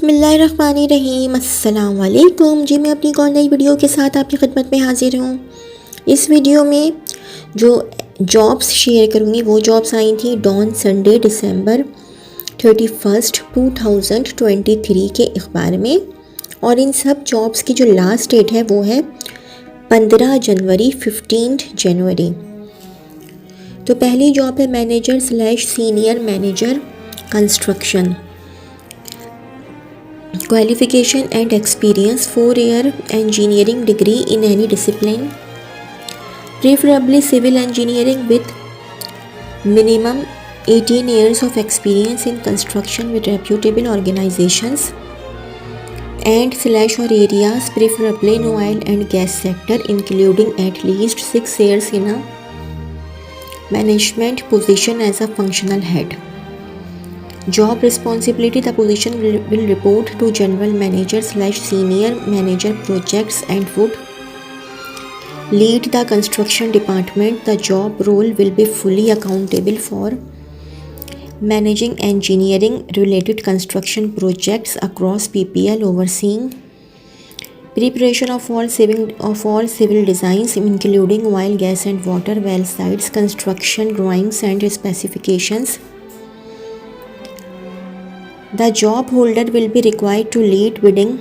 बिस्मिल्लाहिर्रहमानिर्रहीम। अस्सलाम वालेकुम जी। मैं अपनी एक और नई वीडियो के साथ आपकी खिदमत में हाजिर हूँ। इस वीडियो में जो जॉब्स शेयर करूँगी वो जॉब्स आई थी डॉन संडे दिसंबर 31, 2023 के अखबार में, और इन सब जॉब्स की जो लास्ट डेट है वो है 15 जनवरी 15 जनवरी। तो पहली जॉब है manager / senior manager construction. Qualification and experience: 4-year engineering degree in any discipline, preferably civil engineering with minimum 18 years of experience in construction with reputable organizations and / or areas, preferably in oil and gas sector, including at least 6 years in a management position as a functional head. Job responsibility: the position will report to general manager / senior manager projects and would lead the construction department. The job role will be fully accountable for managing engineering related construction projects across PPL, overseeing preparation of all civil designs including oil, gas and water well sites, construction drawings and specifications. The job holder will be required to lead bidding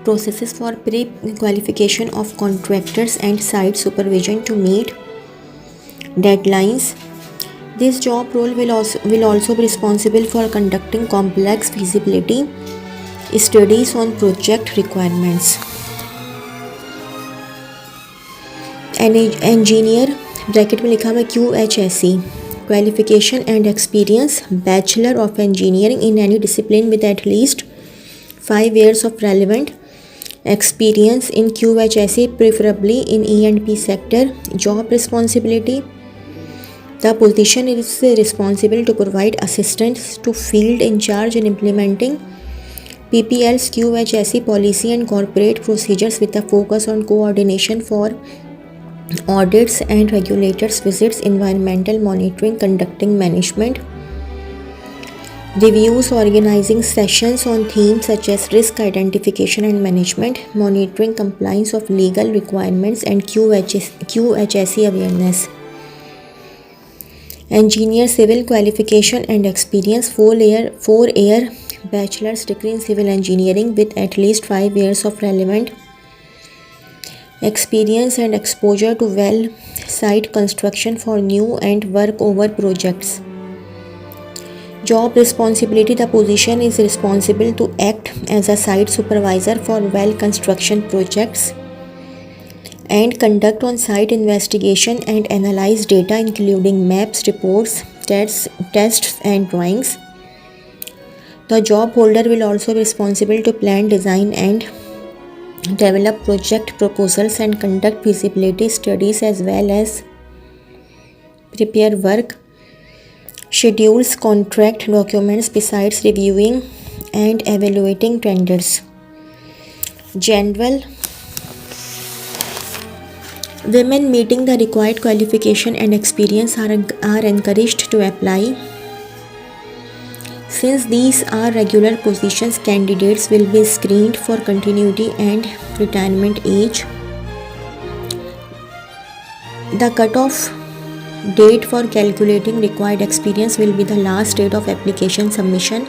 processes for pre-qualification of contractors and site supervision to meet deadlines. This job role will also be responsible for conducting complex feasibility studies on project requirements. Engineer bracket में लिखा हुआ QHSE। Qualification and experience: Bachelor of Engineering in any discipline with at least 5 years of relevant experience in QHSE, preferably in E&P sector. Job responsibility: the position is responsible to provide assistance to field in charge in implementing PPL's QHSE policy and corporate procedures with a focus on coordination for audits and regulators visits, environmental monitoring, conducting management reviews, organizing sessions on themes such as risk identification and management, monitoring compliance of legal requirements and QHSE awareness. Engineer civil: qualification and experience: 4-year bachelor's degree in civil engineering with at least 5 years of relevant experience and exposure to well site construction for new and work over projects. Job responsibility: the position is responsible to act as a site supervisor for well construction projects and conduct on site investigation and analyze data including maps, reports, tests and drawings. The job holder will also be responsible to plan, design and develop project proposals and conduct feasibility studies as well as prepare work schedules, contract documents, besides reviewing and evaluating tenders. General: women meeting the required qualification and experience are encouraged to apply. Since these are regular positions, candidates will be screened for continuity and retirement age. The cutoff date for calculating required experience will be the last date of application submission.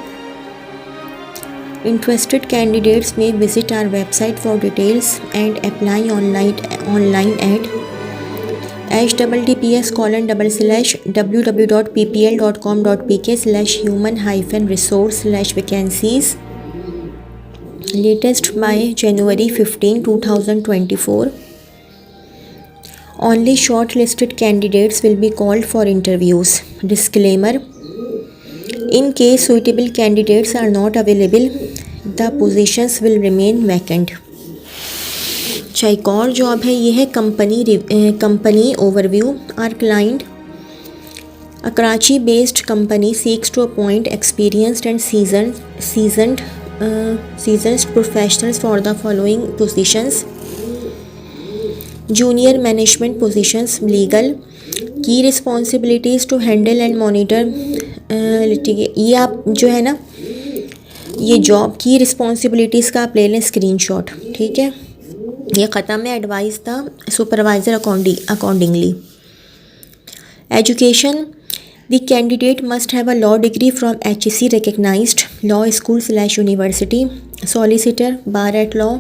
Interested candidates may visit our website for details and apply online at https://www.ppl.com.pk/human-resource/vacancies. Latest by January 15, 2024. Only shortlisted candidates will be called for interviews. Disclaimer: in case suitable candidates are not available, the positions will remain vacant. अच्छा, एक और job है, ये है company overview. Our client, a Karachi based company, seeks to appoint experienced and seasoned professionals for the following positions: junior management positions, legal. Key responsibilities: to handle and monitor ये आप जो है ना ये जॉब की रिस्पॉन्सिबिलिटीज़ का आप ले लें स्क्रीनशॉट, ठीक है। ये ख़त्म है advice the supervisor accordingly. Education, the candidate must have a law degree from HEC recognized law school/university. Solicitor, bar at law,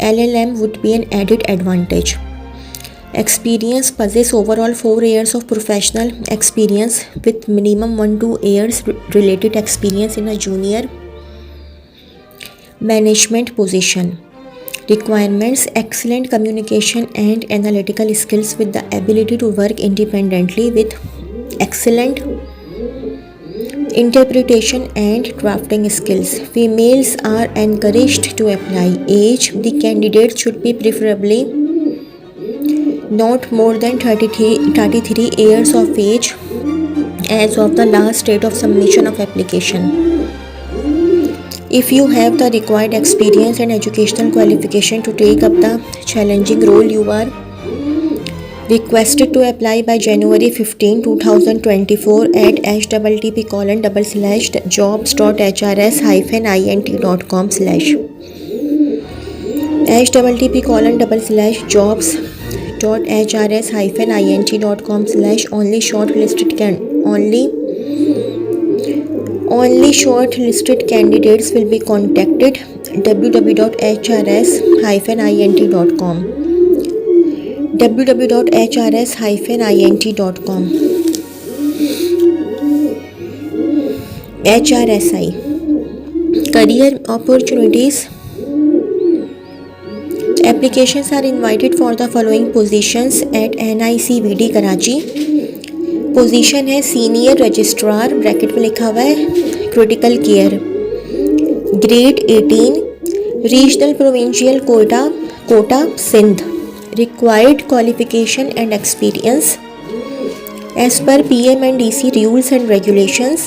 LLM would be an added advantage. Experience, possess overall 4 years of professional experience with minimum 1-2 years related experience in a junior management position. Requirements, excellent communication and analytical skills with the ability to work independently with excellent interpretation and drafting skills. Females are encouraged to apply. Age, the candidate should be preferably not more than 33 years of age as of the last date of submission of application. If you have the required experience and educational qualification to take up the challenging role, you are requested to apply by January 15, 2024 at https://jobs.hrs-int.com/ https://jobs.hrs-int.com/ Only shortlisted candidates will be contacted. www.hrs-int.com www.hrs-int.com HRSI Career opportunities. Applications are invited for the following positions at NICVD Karachi. Position है senior registrar, bracket में लिखा हुआ है critical care, grade 18, regional provincial quota Sindh. Required qualification and experience as per PMNDC rules and regulations,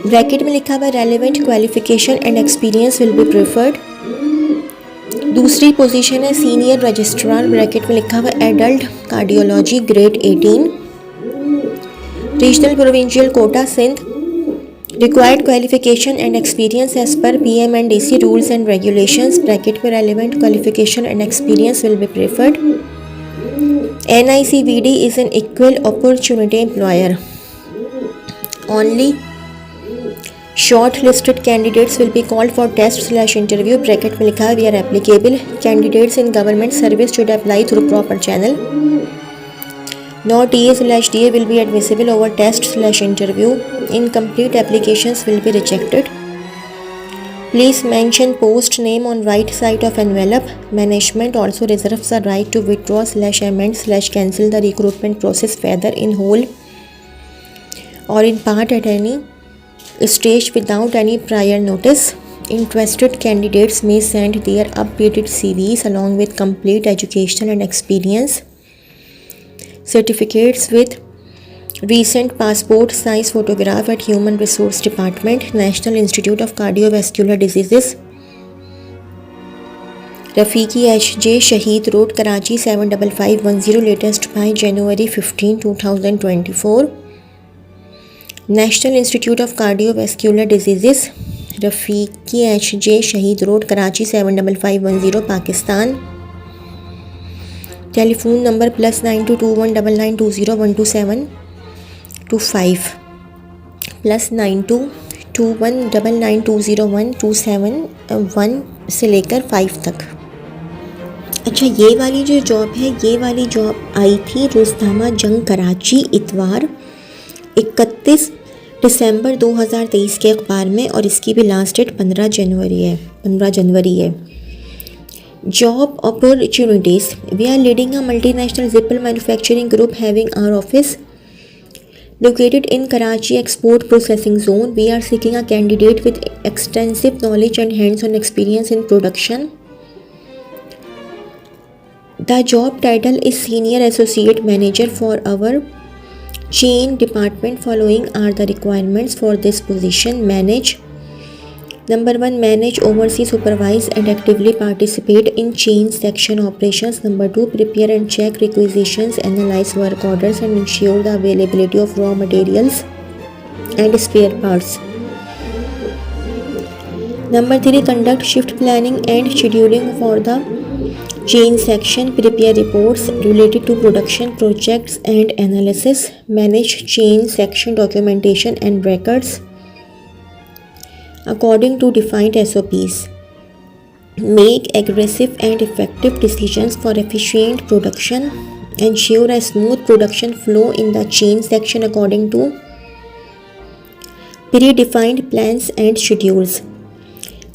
bracket में लिखा हुआ है relevant qualification and experience will be preferred. दूसरी पोजीशन है सीनियर रजिस्ट्रार, ब्रैकेट में लिखा हुआ है adult cardiology, grade 18, regional provincial quota Sindh. Required qualification and experience as per PMNDC rules and regulations, bracket में relevant qualification and experience will be preferred. NICVD is an equal opportunity employer. Only shortlisted candidates will be called for test/interview, bracket में लिखा है we are applicable. Candidates in government service should apply through proper channel. No TA/DA will be admissible over test/interview. Incomplete applications will be rejected. Please mention post name on right side of envelope. Management also reserves the right to withdraw/amend/cancel the recruitment process whether in whole or in part at any stage without any prior notice. Interested candidates may send their updated CVs along with complete educational and experience certificates with recent passport size photograph at Human Resource Department, National Institute of Cardiovascular Diseases, Rafiqi HJ, Shaheed Road, Karachi 75510, latest by January 15, 2024. National Institute of Cardiovascular Diseases, Rafiqi HJ, Shaheed Road, Karachi 75510, Pakistan. Telephone number +922199201275 +922199201271 से लेकर 5 तक. अच्छा, ये वाली जो job है, ये वाली जॉब आई थी रोज़नामा जंग कराची इतवार 31 दिसंबर 2023 के अखबार में, और इसकी भी लास्ट डेट 15 जनवरी है. Job opportunities. We are leading a multinational zipper manufacturing group having our office located in Karachi Export Processing Zone. We are seeking a candidate with extensive knowledge and hands-on experience in production. The job title is Senior Associate Manager for our chain department. Following are the requirements for this position. Manage. Number 1, manage, oversee, supervise and actively participate in chain section operations. Number 2, prepare and check requisitions, analyze work orders and ensure the availability of raw materials and spare parts. Number 3, conduct shift planning and scheduling for the chain section. Prepare reports related to production projects and analysis. Manage chain section documentation and records according to defined SOPs. Make aggressive and effective decisions for efficient production. Ensure a smooth production flow in the chain section according to predefined plans and schedules.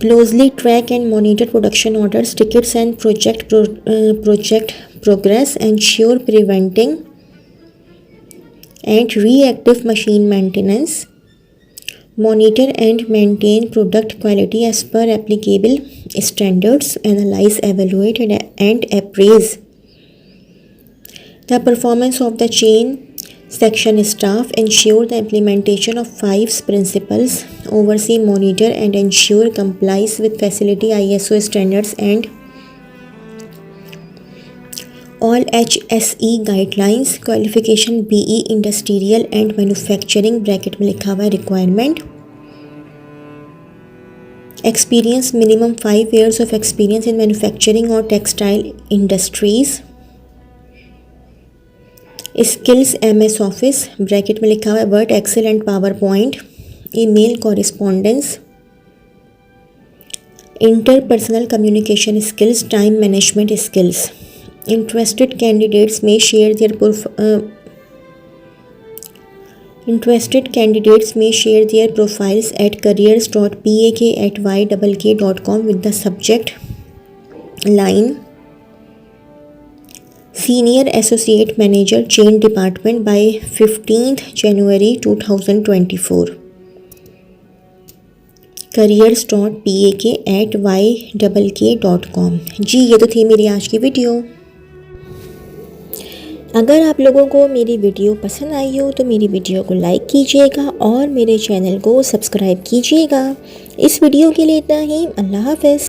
Closely track and monitor production orders, tickets, and project progress. Ensure preventing and reactive machine maintenance. Monitor and maintain product quality as per applicable standards. Analyze, evaluate, and appraise the performance of the chain section staff. Ensure the implementation of 5 principles. Oversee, monitor, and ensure compliance with facility ISO standards and all HSE guidelines. Qualification BE industrial and manufacturing bracket में लिखा हुआ है requirement. Experience minimum 5 years of experience in manufacturing or textile industries. Skills MS Office bracket में लिखा हुआ है Word, Excel and PowerPoint. Email correspondence. Interpersonal communication skills. Time management skills. Interested candidates may share their profiles at careers.pak@ykk.com with the subject line Senior Associate Manager Chain Department by 15th January 2024. careers.pak@ykk.com. जी ये तो थी मेरी आज की video. अगर आप लोगों को मेरी वीडियो पसंद आई हो तो मेरी वीडियो को लाइक कीजिएगा और मेरे चैनल को सब्सक्राइब कीजिएगा. इस वीडियो के लिए इतना ही. अल्लाह हाफ़िज़.